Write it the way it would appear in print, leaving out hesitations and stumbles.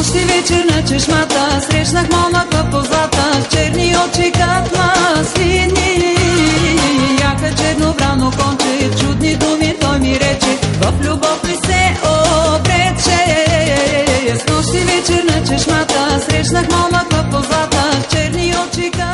нощи вечер на чешмата срещнах момъка позлата с черни очи как маслини. Яка чернобрано конче, чудни думи той ми рече, в любов ли се обрече. С нощи вечер на чешмата срещнах момъка позлата с черни очи как